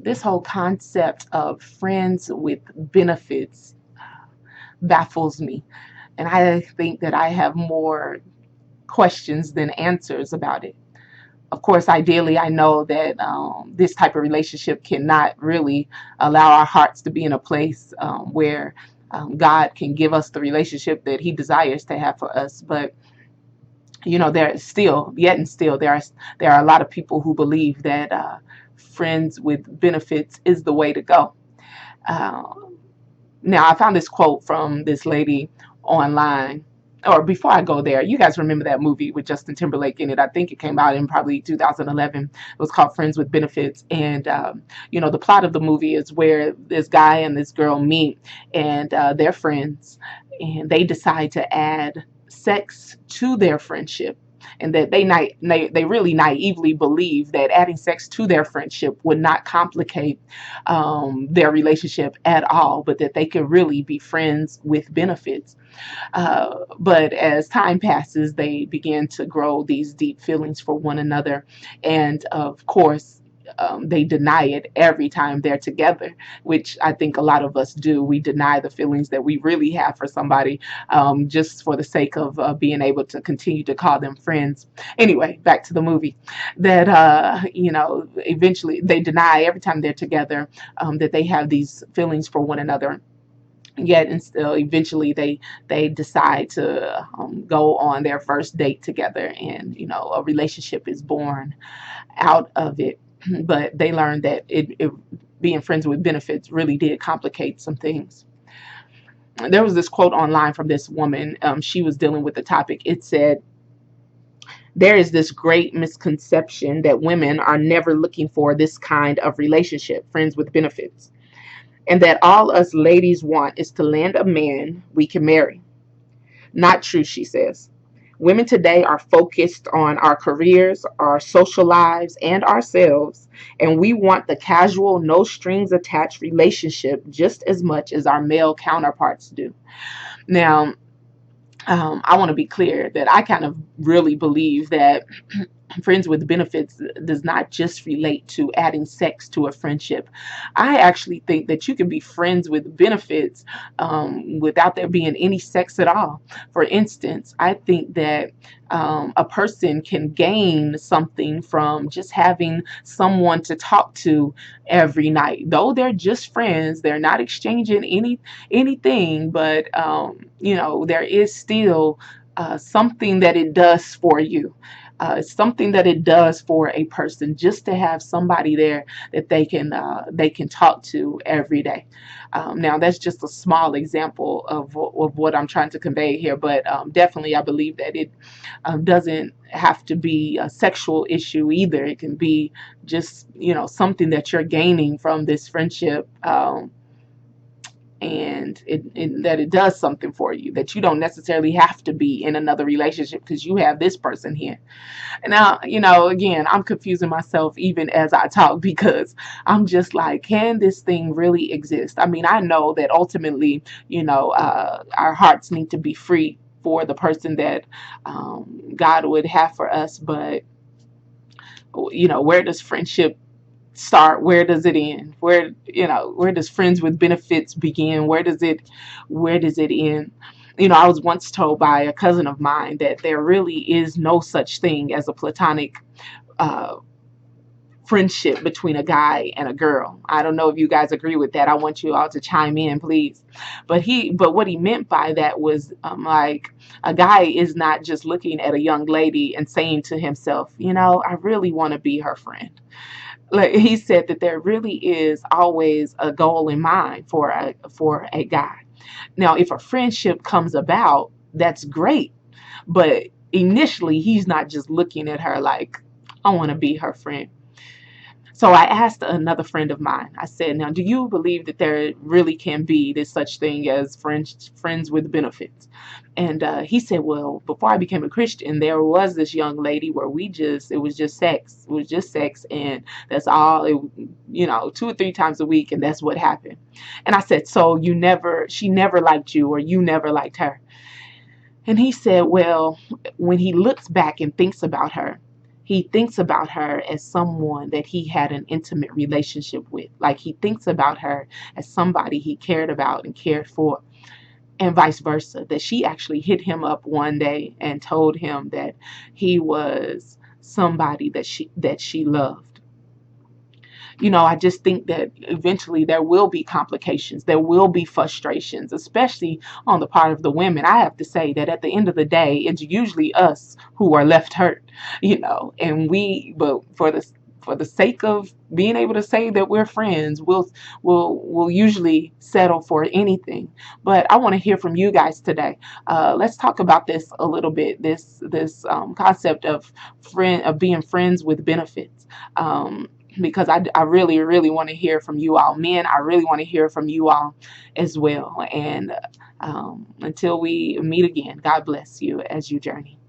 this whole concept of friends with benefits baffles me. And I think that I have more questions than answers about it. Of course, ideally, I know that this type of relationship cannot really allow our hearts to be in a place where God can give us the relationship that He desires to have for us. But there is still, yet and still, there are a lot of people who believe that friends with benefits is the way to go. Uh, Now, I found this quote from this lady online. Or before I go there, you guys remember that movie with Justin Timberlake in it? I think it came out in probably 2011. It was called Friends with Benefits. And, the plot of the movie is where this guy and this girl meet and they're friends and they decide to add sex to their friendship. And that they really naively believe that adding sex to their friendship would not complicate their relationship at all, but that they could really be friends with benefits. But as time passes, they begin to grow these deep feelings for one another. And of course, they deny it every time they're together, which I think a lot of us do. We deny the feelings that we really have for somebody just for the sake of being able to continue to call them friends. Anyway, back to the movie. That, eventually they deny every time they're together that they have these feelings for one another, yet and still eventually they decide to go on their first date together, and a relationship is born out of it. But they learned that it being friends with benefits really did complicate some things. There was this quote online from this woman. She was dealing with the topic. It said, there is this great misconception that women are never looking for this kind of relationship, friends with benefits, and that all us ladies want is to land a man we can marry. Not true, she says. Women today are focused on our careers, our social lives, and ourselves, and we want the casual, no strings attached relationship just as much as our male counterparts do. Now, I want to be clear that I kind of really believe that friends with benefits does not just relate to adding sex to a friendship. I actually think that you can be friends with benefits without there being any sex at all. For instance, I think that a person can gain something from just having someone to talk to every night. Though they're just friends, they're not exchanging anything, but there is still something that it does for you. Something that it does for a person just to have somebody there that they can talk to every day. Now that's just a small example of what I'm trying to convey here, but definitely I believe that it doesn't have to be a sexual issue either. It can be just something that you're gaining from this friendship. And that it does something for you, that you don't necessarily have to be in another relationship because you have this person here. And now, again, I'm confusing myself even as I talk, because I'm just like, can this thing really exist? I mean, I know that ultimately, our hearts need to be free for the person that God would have for us. But, where does friendship start? Where does it end? Where does friends with benefits begin? Where does it end? I was once told by a cousin of mine that there really is no such thing as a platonic uh, friendship between a guy and a girl. I don't know if you guys agree with that. I want you all to chime in, please. But what he meant by that was like, a guy is not just looking at a young lady and saying to himself, I really want to be her friend. Like, he said that there really is always a goal in mind for a guy. Now, if a friendship comes about, that's great, but initially he's not just looking at her like, I want to be her friend. So I asked another friend of mine, I said, now, do you believe that there really can be this such thing as friends with benefits? And he said, well, before I became a Christian, there was this young lady where it was just sex. It was just sex. And that's all, 2 or 3 times a week. And that's what happened. And I said, so she never liked you, or you never liked her? And he said, well, when he looks back and thinks about her, He thinks about her as someone that he had an intimate relationship with. Like he thinks about her as somebody he cared about and cared for, and vice versa. That she actually hit him up one day and told him that he was somebody that she loved. I just think that eventually there will be complications, there will be frustrations, especially on the part of the women. I have to say that at the end of the day, it's usually us who are left hurt, but for the sake of being able to say that we're friends, we'll usually settle for anything. But I want to hear from you guys today. Let's talk about this a little bit. This concept of being friends with benefits. Because I really, really want to hear from you all. Men, I really want to hear from you all as well. And until we meet again, God bless you as you journey.